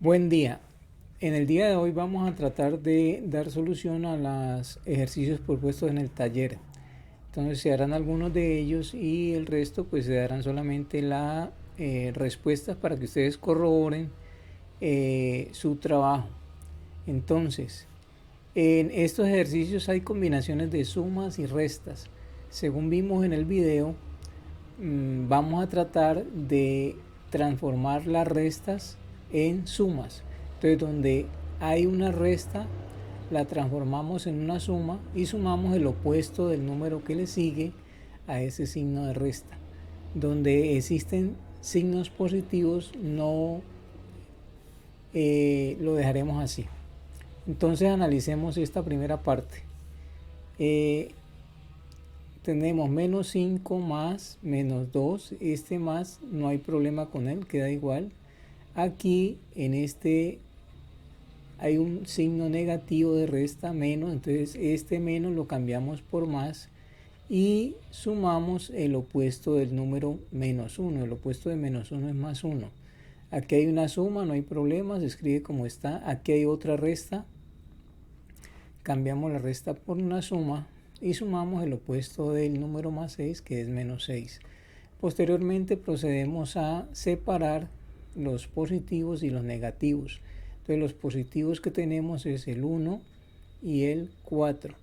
Buen día. En el día de hoy vamos a tratar de dar solución a los ejercicios propuestos en el taller. Entonces se harán algunos de ellos y el resto pues se darán solamente las respuestas para que ustedes corroboren su trabajo. Entonces, en estos ejercicios hay combinaciones de sumas y restas. Según vimos en el video, vamos a tratar de transformar las restas en sumas. Entonces, donde hay una resta, la transformamos en una suma y sumamos el opuesto del número que le sigue a ese signo de resta. Donde existen signos positivos, no lo dejaremos así. Entonces, analicemos esta primera parte. Tenemos menos 5 más menos 2, este más no hay problema con él, queda igual. Aquí en este hay un signo negativo de resta, menos, entonces este menos lo cambiamos por más y sumamos el opuesto del número menos 1, el opuesto de menos 1 es más 1. Aquí hay una suma, no hay problema, se escribe como está. Aquí hay otra resta, cambiamos la resta por una suma y sumamos el opuesto del número más 6, que es menos 6. Posteriormente procedemos a separar los positivos y los negativos. Entonces los positivos que tenemos es el 1 y el 4.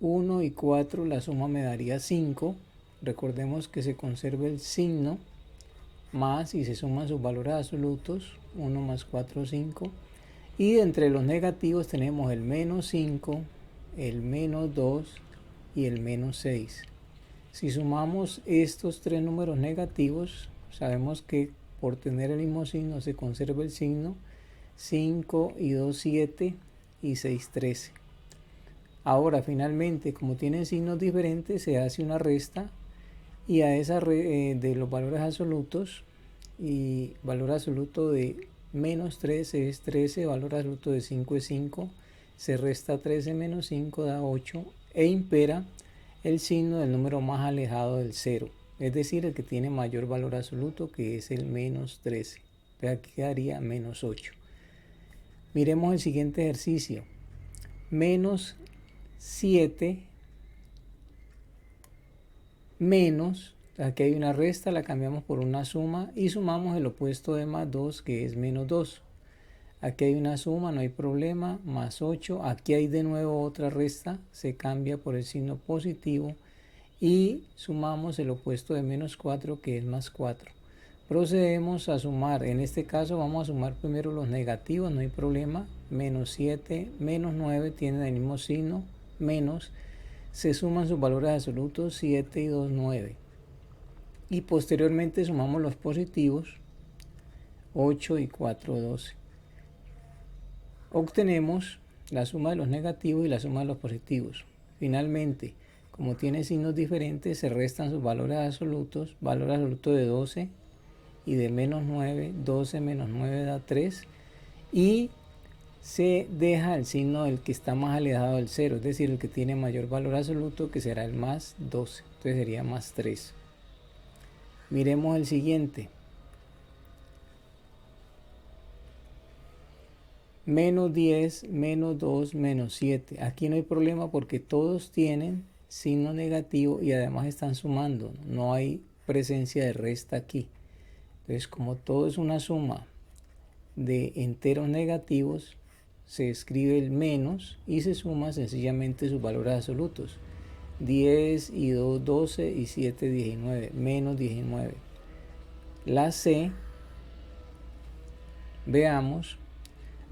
1 y 4, la suma me daría 5. Recordemos que se conserva el signo más y se suman sus valores absolutos. 1 más 4, 5. Y entre los negativos tenemos el menos 5, el menos 2 y el menos 6. Si sumamos estos tres números negativos, sabemos que por tener el mismo signo se conserva el signo. 5 y 2, 7 y 6, 13. Ahora finalmente, como tienen signos diferentes, se hace una resta y a esa de los valores absolutos, y valor absoluto de menos 13 es 13, valor absoluto de 5 es 5, se resta 13 menos 5 da 8 e impera el signo del número más alejado del 0, es decir, el que tiene mayor valor absoluto, que es el menos 13. Entonces aquí quedaría menos 8. Miremos el siguiente ejercicio. Menos 7 menos, aquí hay una resta, la cambiamos por una suma y sumamos el opuesto de más 2, que es menos 2. Aquí hay una suma, no hay problema, más 8. Aquí hay de nuevo otra resta, se cambia por el signo positivo y sumamos el opuesto de menos 4, que es más 4. Procedemos a sumar, en este caso vamos a sumar primero los negativos, no hay problema. Menos 7, menos 9 tienen el mismo signo, menos, se suman sus valores absolutos, 7 y 2, 9. Y posteriormente sumamos los positivos, 8 y 4, 12. Obtenemos la suma de los negativos y la suma de los positivos. Finalmente, como tiene signos diferentes, se restan sus valores absolutos, valor absoluto de 12 y de menos 9, 12 menos 9 da 3, y se deja el signo del que está más alejado del 0, es decir, el que tiene mayor valor absoluto, que será el más 12, entonces sería más 3. Miremos el siguiente. Menos 10, menos 2, menos 7. Aquí no hay problema porque todos tienen signo negativo y además están sumando. No hay presencia de resta aquí. Entonces, como todo es una suma de enteros negativos, se escribe el menos y se suma sencillamente sus valores absolutos. 10 y 2, 12 y 7, 19. Menos 19. La C, veamos,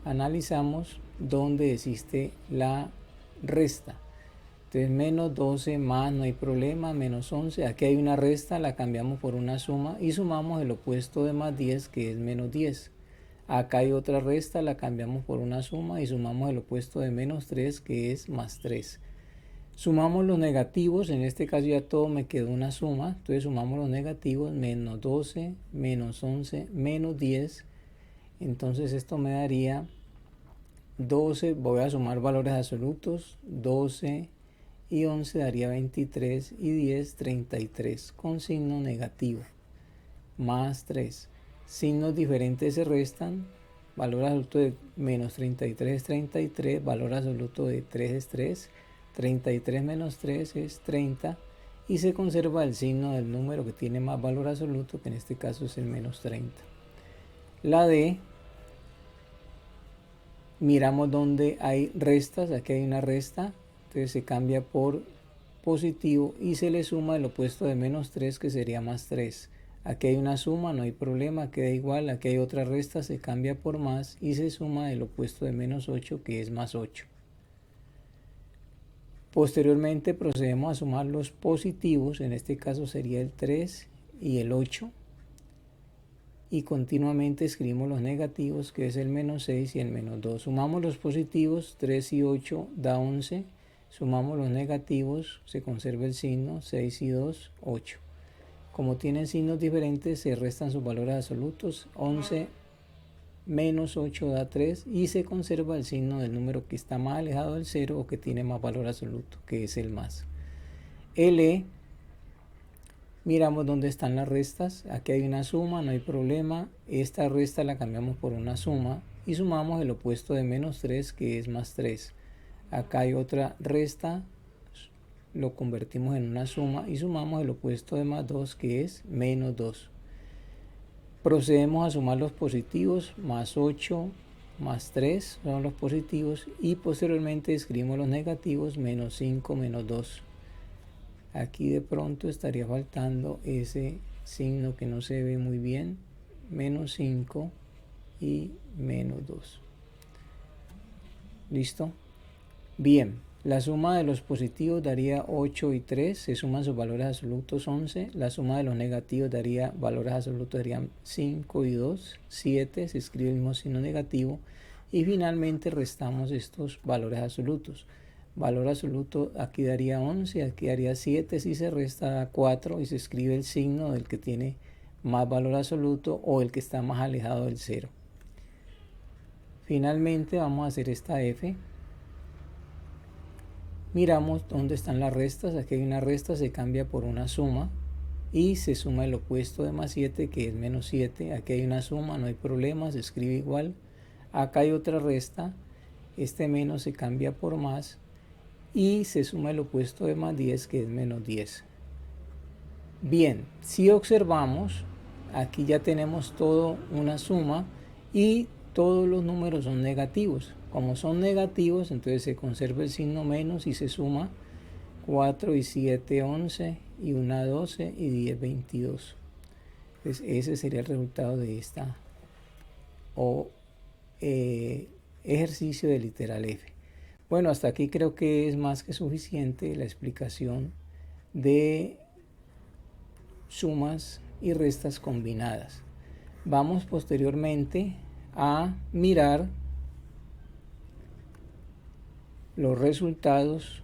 analizamos dónde existe la resta. Entonces menos 12 más, no hay problema, menos 11. Aquí hay una resta, la cambiamos por una suma y sumamos el opuesto de más 10, que es menos 10. Acá hay otra resta, la cambiamos por una suma y sumamos el opuesto de menos 3, que es más 3. Sumamos los negativos, en este caso ya todo me quedó una suma, entonces sumamos los negativos, menos 12, menos 11, menos 10. Entonces esto me daría 12, voy a sumar valores absolutos, 12 y 11 daría 23 y 10, 33 con signo negativo, más 3. Signos diferentes se restan, valor absoluto de menos 33 es 33, valor absoluto de 3 es 3, 33 menos 3 es 30 y se conserva el signo del número que tiene más valor absoluto, que en este caso es el menos 30. La D, miramos donde hay restas, aquí hay una resta, entonces se cambia por positivo y se le suma el opuesto de menos 3, que sería más 3. Aquí hay una suma, no hay problema, queda igual. Aquí hay otra resta, se cambia por más y se suma el opuesto de menos 8, que es más 8. Posteriormente procedemos a sumar los positivos, en este caso sería el 3 y el 8. Y continuamente escribimos los negativos, que es el menos 6 y el menos 2. Sumamos los positivos, 3 y 8 da 11. Sumamos los negativos, se conserva el signo, 6 y 2, 8. Como tienen signos diferentes, se restan sus valores absolutos. 11 menos 8 da 3 y se conserva el signo del número que está más alejado del 0 o que tiene más valor absoluto, que es el más. L, miramos dónde están las restas. Aquí hay una suma, no hay problema. Esta resta la cambiamos por una suma y sumamos el opuesto de menos 3, que es más 3. Acá hay otra resta, lo convertimos en una suma y sumamos el opuesto de más 2, que es menos 2. Procedemos a sumar los positivos, más 8 más 3 son los positivos y posteriormente escribimos los negativos, menos 5 menos 2. Aquí de pronto estaría faltando ese signo que no se ve muy bien, menos 5 y menos 2. ¿Listo? Bien. La suma de los positivos daría 8 y 3, se suman sus valores absolutos 11. La suma de los negativos daría valores absolutos, darían 5 y 2, 7, se escribe el mismo signo negativo. Y finalmente restamos estos valores absolutos. Valor absoluto aquí daría 11, aquí daría 7, si se resta 4 y se escribe el signo del que tiene más valor absoluto o el que está más alejado del 0. Finalmente vamos a hacer esta F. Miramos dónde están las restas. Aquí hay una resta, se cambia por una suma y se suma el opuesto de más 7, que es menos 7. Aquí hay una suma, no hay problema, se escribe igual. Acá hay otra resta, este menos se cambia por más y se suma el opuesto de más 10, que es menos 10. Bien, si observamos, aquí ya tenemos todo una suma y todos los números son negativos. Como son negativos, entonces se conserva el signo menos y se suma 4 y 7, 11 y 1, 12 y 10, 22. Entonces ese sería el resultado de esta ejercicio de literal F. Bueno, hasta aquí creo que es más que suficiente la explicación de sumas y restas combinadas. Vamos posteriormente a mirar los resultados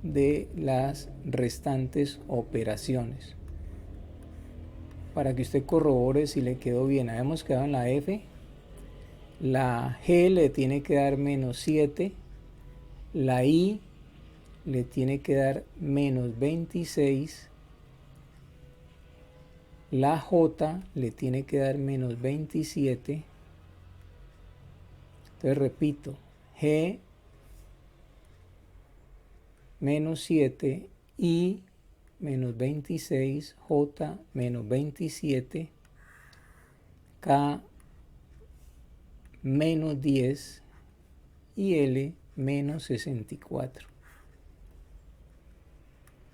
de las restantes operaciones para que usted corrobore si le quedó bien. Habíamos quedado en la F, la G le tiene que dar menos 7, la I le tiene que dar menos 26, la J le tiene que dar menos 27. Entonces repito, G menos 7, I menos 26, J menos 27, K menos 10 y L menos 64.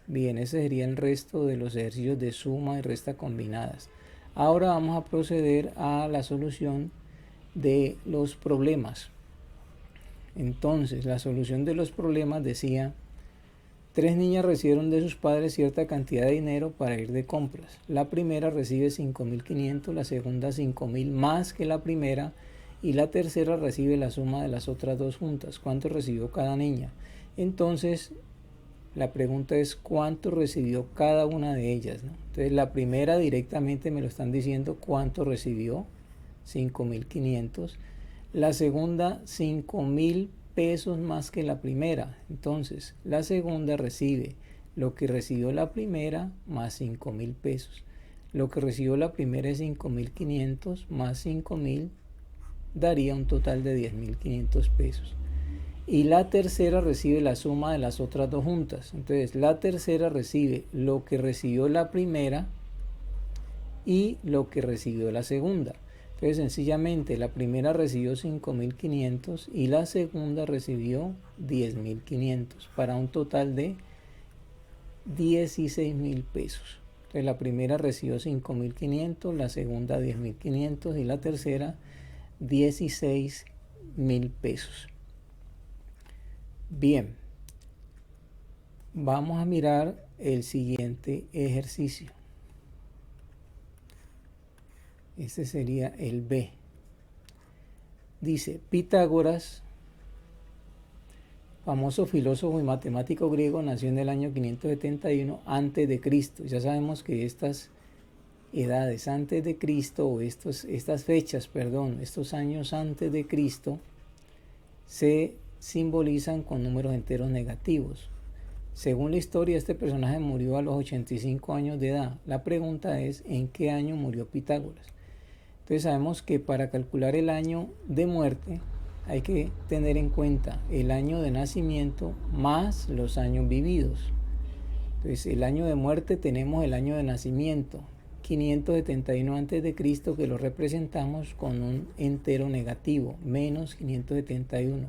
Bien, ese sería el resto de los ejercicios de suma y resta combinadas. Ahora vamos a proceder a la solución de los problemas. Entonces, la solución de los problemas decía: 3 niñas recibieron de sus padres cierta cantidad de dinero para ir de compras. La primera recibe 5.500, la segunda 5.000 más que la primera y la tercera recibe la suma de las otras dos juntas. ¿Cuánto recibió cada niña? Entonces, la pregunta es ¿cuánto recibió cada una de ellas, ¿no? Entonces, la primera directamente me lo están diciendo cuánto recibió, 5.500. La segunda, 5.000 pesos más que la primera. Entonces, la segunda recibe lo que recibió la primera más 5.000 pesos. Lo que recibió la primera es 5.500 más 5.000 daría un total de 10.500 pesos. Y la tercera recibe la suma de las otras dos juntas. Entonces la tercera recibe lo que recibió la primera y lo que recibió la segunda. Entonces sencillamente la primera recibió 5.500 y la segunda recibió 10.500 para un total de 16.000 pesos. Entonces la primera recibió 5.500, la segunda 10.500 y la tercera 16.000 pesos. Bien, vamos a mirar el siguiente ejercicio. Este sería el B. Dice, Pitágoras, famoso filósofo y matemático griego, nació en el año 571 a.C. Ya sabemos que estas edades antes de Cristo, o estos años antes de Cristo, se simbolizan con números enteros negativos. Según la historia, este personaje murió a los 85 años de edad. La pregunta es, ¿en qué año murió Pitágoras? Entonces sabemos que para calcular el año de muerte hay que tener en cuenta el año de nacimiento más los años vividos. Entonces el año de muerte tenemos el año de nacimiento, 571 a.C., que lo representamos con un entero negativo, menos 571.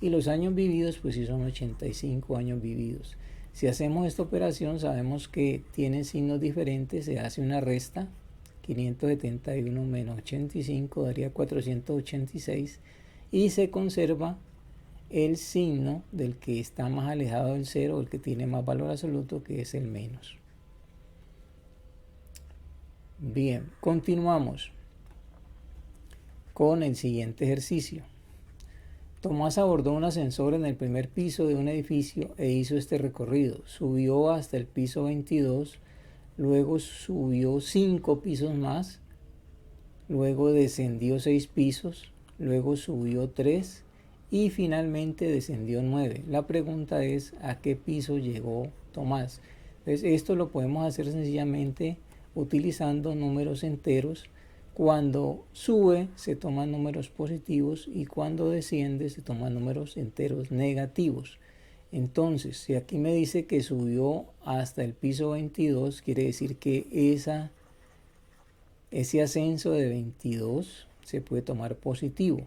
Y los años vividos, pues sí son 85 años vividos. Si hacemos esta operación, sabemos que tienen signos diferentes, se hace una resta, 571 menos 85 daría 486, y se conserva el signo del que está más alejado del cero, el que tiene más valor absoluto, que es el menos. Bien, continuamos con el siguiente ejercicio. Tomás abordó un ascensor en el primer piso de un edificio e hizo este recorrido. Subió hasta el piso 22, luego subió 5 pisos más, luego descendió 6 pisos, luego subió 3 y finalmente descendió 9. La pregunta es, ¿a qué piso llegó Tomás? Entonces esto lo podemos hacer sencillamente utilizando números enteros. Cuando sube se toman números positivos y cuando desciende se toman números enteros negativos. Entonces, si aquí me dice que subió hasta el piso 22, quiere decir que ese ascenso de 22 se puede tomar positivo.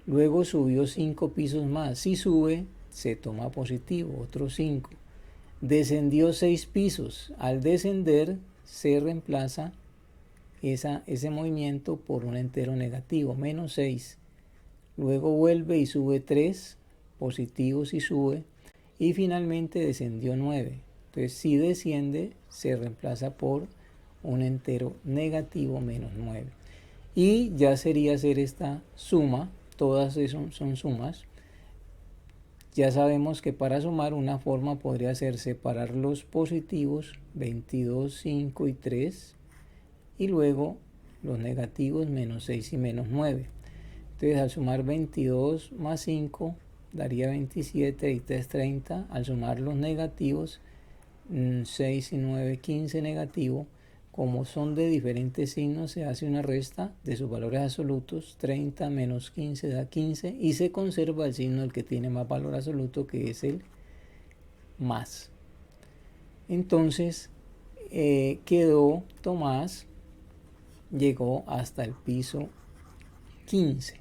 Luego subió 5 pisos más. Si sube, se toma positivo, otros 5. Descendió 6 pisos. Al descender, se reemplaza ese movimiento por un entero negativo, menos 6. Luego vuelve y sube 3, positivo si sube, y finalmente descendió 9. Entonces si desciende se reemplaza por un entero negativo, menos 9. Y ya sería hacer esta suma, todas son sumas. Ya sabemos que para sumar una forma podría ser separar los positivos, 22, 5 y 3, y luego los negativos, menos 6 y menos 9. Entonces al sumar 22 más 5 daría 27 y 3, 30. Al sumar los negativos, 6 y 9, 15 negativo. Como son de diferentes signos, se hace una resta de sus valores absolutos. 30 menos 15 da 15 y se conserva el signo del que tiene más valor absoluto, que es el más. Entonces quedó Tomás, llegó hasta el piso 15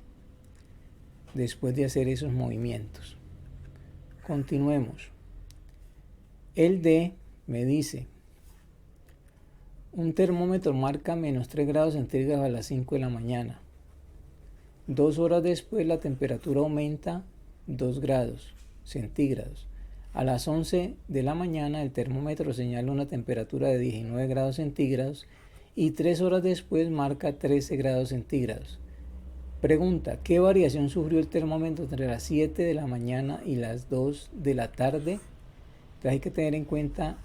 después de hacer esos movimientos. Continuemos. El D me dice, un termómetro marca menos 3 grados centígrados a las 5 de la mañana. 2 horas después la temperatura aumenta 2 grados centígrados. A las 11 de la mañana el termómetro señala una temperatura de 19 grados centígrados y 3 horas después marca 13 grados centígrados. Pregunta, ¿qué variación sufrió el termómetro entre las 7 de la mañana y las 2 de la tarde? Entonces hay que tener en cuenta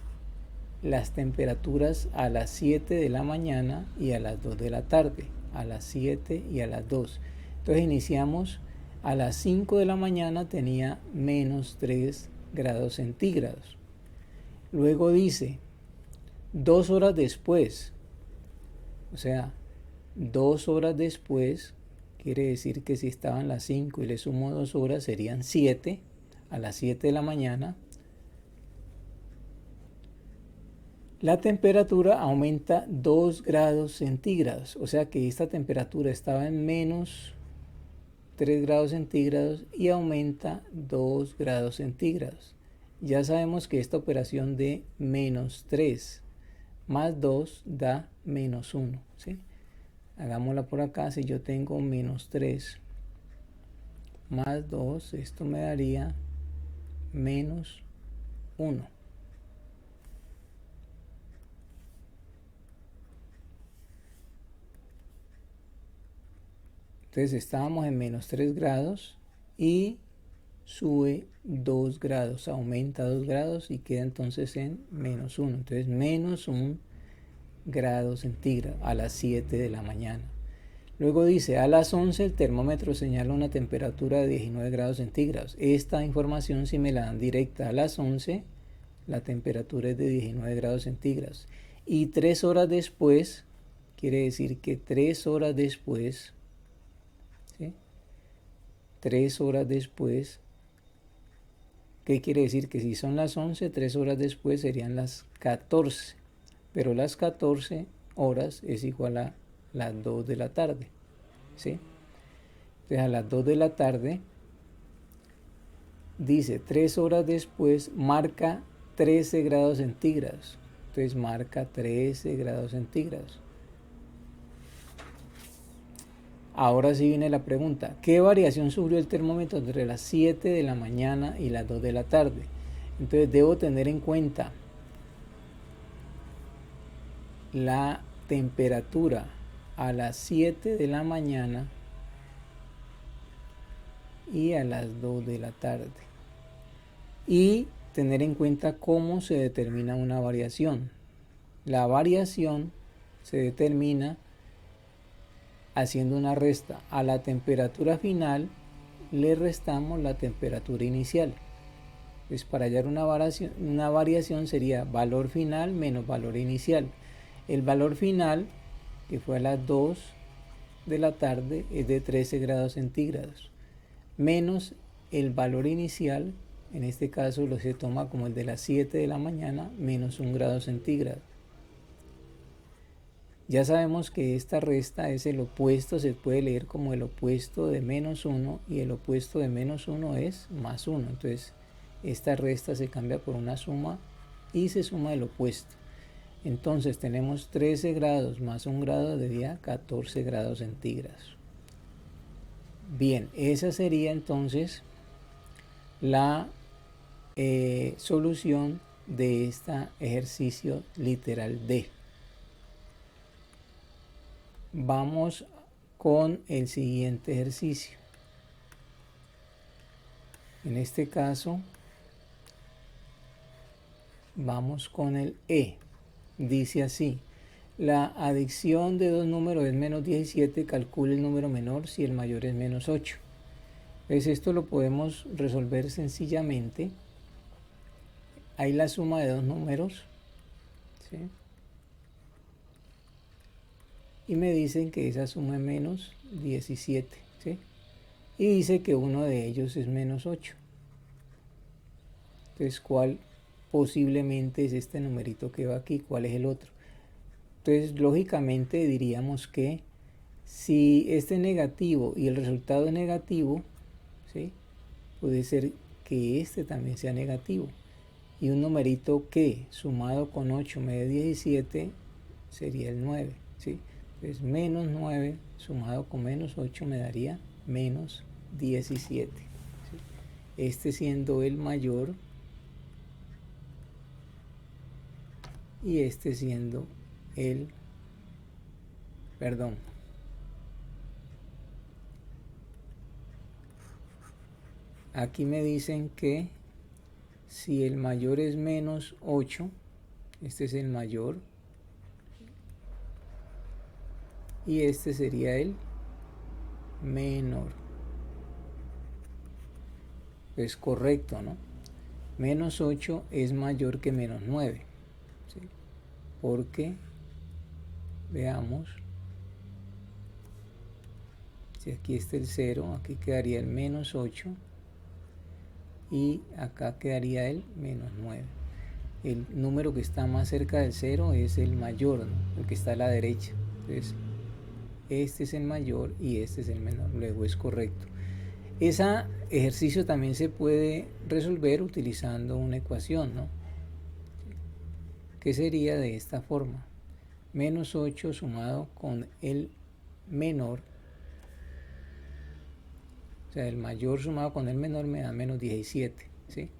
las temperaturas a las 7 de la mañana y a las 2 de la tarde, a las 7 y a las 2. Entonces iniciamos a las 5 de la mañana, tenía menos 3 grados centígrados. Luego dice, 2 horas después, o sea, 2 horas después quiere decir que si estaban las 5 y le sumo 2 horas serían 7, a las 7 de la mañana, la temperatura aumenta 2 grados centígrados, o sea que esta temperatura estaba en menos 3 grados centígrados y aumenta 2 grados centígrados. Ya sabemos que esta operación de menos 3 más 2 da menos 1, ¿sí? Hagámosla por acá. Si yo tengo menos 3 más 2, esto me daría menos 1. Entonces estábamos en menos 3 grados y sube 2 grados, aumenta 2 grados y queda entonces en menos 1. Entonces menos 1 grado centígrado a las 7 de la mañana. Luego dice, a las 11 el termómetro señala una temperatura de 19 grados centígrados. Esta información si me la dan directa a las 11, la temperatura es de 19 grados centígrados. Y 3 horas después, quiere decir que 3 horas después, ¿sí? 3 horas después, ¿qué quiere decir? Que si son las 11, 3 horas después serían las 14. Pero las 14 horas es igual a las 2 de la tarde, ¿sí? Entonces a las 2 de la tarde, dice 3 horas después, marca 13 grados centígrados. Entonces marca 13 grados centígrados. Ahora sí viene la pregunta, ¿qué variación sufrió el termómetro entre las 7 de la mañana y las 2 de la tarde? Entonces debo tener en cuenta la temperatura a las 7 de la mañana y a las 2 de la tarde. Y tener en cuenta cómo se determina una variación. La variación se determina haciendo una resta. A la temperatura final le restamos la temperatura inicial. Pues para hallar una variación sería valor final menos valor inicial. El valor final, que fue a las 2 de la tarde, es de 13 grados centígrados, menos el valor inicial, en este caso lo se toma como el de las 7 de la mañana, menos 1 grado centígrado. Ya sabemos que esta resta es el opuesto, se puede leer como el opuesto de menos 1 y el opuesto de menos 1 es más 1. Entonces esta resta se cambia por una suma y se suma el opuesto. Entonces tenemos 13 grados más 1 grado daría 14 grados centígrados. Bien, esa sería entonces la solución de este ejercicio literal D. Vamos con el siguiente ejercicio. En este caso, vamos con el E. Dice así, la adición de dos números es menos 17, calcule el número menor si el mayor es menos 8. Pues esto lo podemos resolver sencillamente. Hay la suma de dos números, ¿sí? Y me dicen que esa suma es menos 17, ¿sí? Y dice que uno de ellos es menos 8. Entonces, ¿cuál posiblemente es este numerito que va aquí? ¿Cuál es el otro? Entonces, lógicamente diríamos que si este es negativo y el resultado es negativo, ¿sí? Puede ser que este también sea negativo. Y un numerito que sumado con 8 me dé 17 sería el 9, ¿sí? Entonces menos 9 sumado con menos 8 me daría menos 17, ¿sí? Este siendo el mayor y este siendo el, perdón, aquí me dicen que si el mayor es menos 8, este es el mayor y este sería el menor. Es correcto, ¿no? Menos 8 es mayor que menos 9, ¿sí? Porque, veamos, Si aquí está el 0, aquí quedaría el menos 8 y acá quedaría el menos 9. El número que está más cerca del 0 es el mayor, ¿no? El que está a la derecha. Entonces, este es el mayor y este es el menor. Luego es correcto. Ese ejercicio también se puede resolver utilizando una ecuación, ¿no? Que sería de esta forma. Menos 8 sumado con el menor, o sea, el mayor sumado con el menor me da menos 17, ¿sí?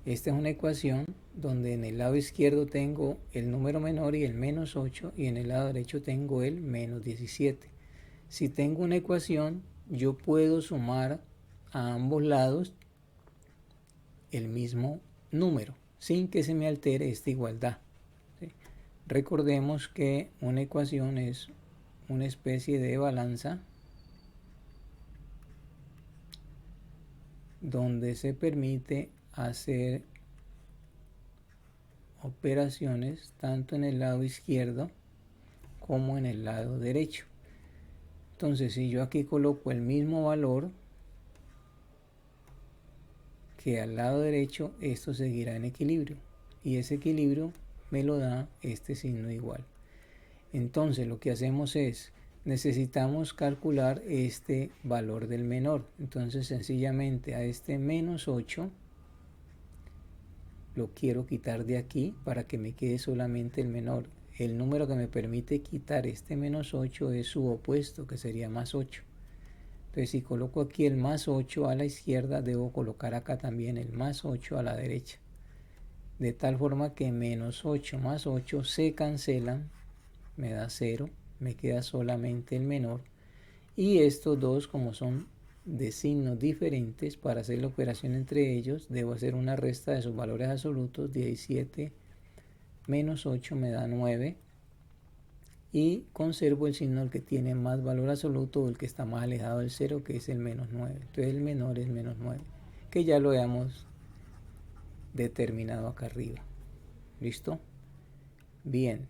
Esta es una ecuación donde en el lado izquierdo tengo el número menor y el menos 8 y en el lado derecho tengo el menos 17. Si tengo una ecuación, yo puedo sumar a ambos lados el mismo número sin que se me altere esta igualdad, ¿sí? Recordemos que una ecuación es una especie de balanza donde se permite hacer operaciones tanto en el lado izquierdo como en el lado derecho. Entonces, si yo aquí coloco el mismo valor que al lado derecho, esto seguirá en equilibrio y ese equilibrio me lo da este signo igual. Entonces lo que hacemos es, necesitamos calcular este valor del menor. Entonces sencillamente a este menos 8 lo quiero quitar de aquí para que me quede solamente el menor. El número que me permite quitar este menos 8 es su opuesto, que sería más 8. Entonces si coloco aquí el más 8 a la izquierda, debo colocar acá también el más 8 a la derecha. De tal forma que menos 8 más 8 se cancelan, me da 0, me queda solamente el menor. Y estos dos, como son de signos diferentes, para hacer la operación entre ellos, debo hacer una resta de sus valores absolutos. 17 menos 8 me da 9. Y conservo el signo el que tiene más valor absoluto o el que está más alejado del 0, que es el menos 9. Entonces el menor es menos 9, que ya lo habíamos determinado acá arriba. ¿Listo? Bien.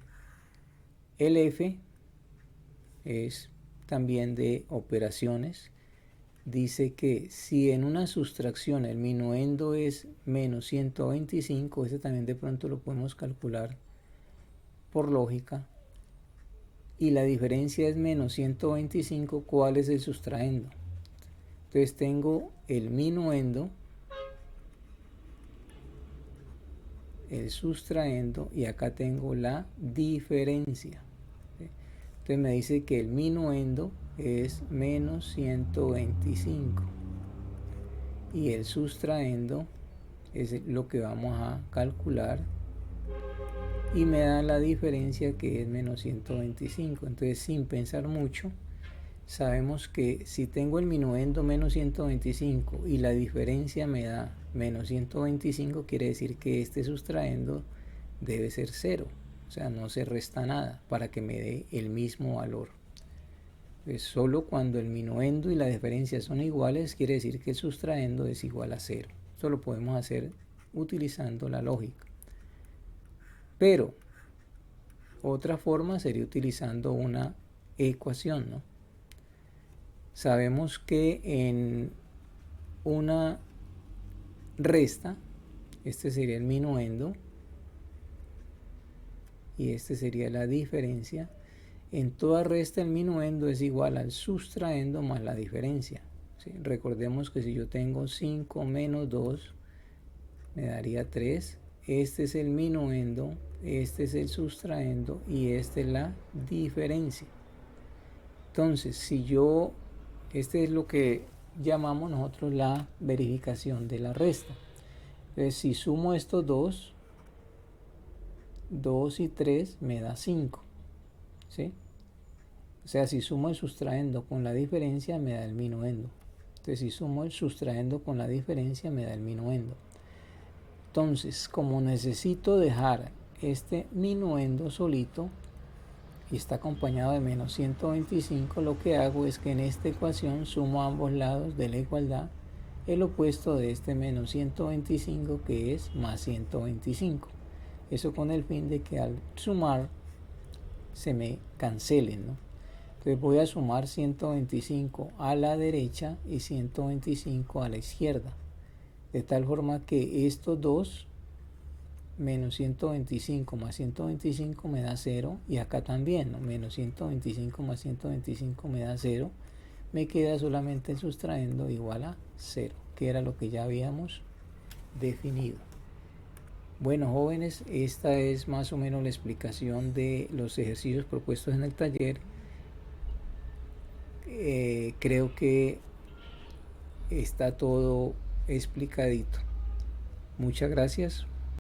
El F es también de operaciones. Dice que si en una sustracción el minuendo es menos 125, ese también de pronto lo podemos calcular por lógica, y la diferencia es menos 125, ¿cuál es el sustraendo? Entonces tengo el minuendo, el sustraendo, y acá tengo la diferencia. Entonces me dice que el minuendo es menos 125 y el sustraendo es lo que vamos a calcular y me da la diferencia, que es menos 125. Entonces, sin pensar mucho, sabemos que si tengo el minuendo menos 125 y la diferencia me da menos 125, quiere decir que este sustraendo debe ser 0. O sea, no se resta nada para que me dé el mismo valor. Pues solo cuando el minuendo y la diferencia son iguales, quiere decir que el sustraendo es igual a 0. Esto lo podemos hacer utilizando la lógica. Pero otra forma sería utilizando una ecuación, ¿no? Sabemos que en una resta, este sería el minuendo y este sería la diferencia. En toda resta el minuendo es igual al sustraendo más la diferencia, ¿sí? Recordemos que si yo tengo 5 menos 2 me daría 3. Este es el minuendo, este es el sustraendo y esta es la diferencia. Entonces, este es lo que llamamos nosotros la verificación de la resta. Entonces, si sumo estos dos, 2 y 3 me da 5, ¿sí? O sea, si sumo el sustraendo con la diferencia me da el minuendo. Entonces, si sumo el sustraendo con la diferencia me da el minuendo. Entonces, como necesito dejar este minuendo solito y está acompañado de menos 125, lo que hago es que en esta ecuación sumo a ambos lados de la igualdad el opuesto de este menos 125, que es más 125. Eso con el fin de que al sumar se me cancelen, ¿no? Entonces voy a sumar 125 a la derecha y 125 a la izquierda. De tal forma que estos dos, menos 125 más 125 me da 0. Y acá también, ¿no? Menos 125 más 125 me da 0. Me queda solamente sustrayendo igual a 0, que era lo que ya habíamos definido. Bueno, jóvenes, esta es más o menos la explicación de los ejercicios propuestos en el taller. Creo que está todo explicadito. Muchas gracias.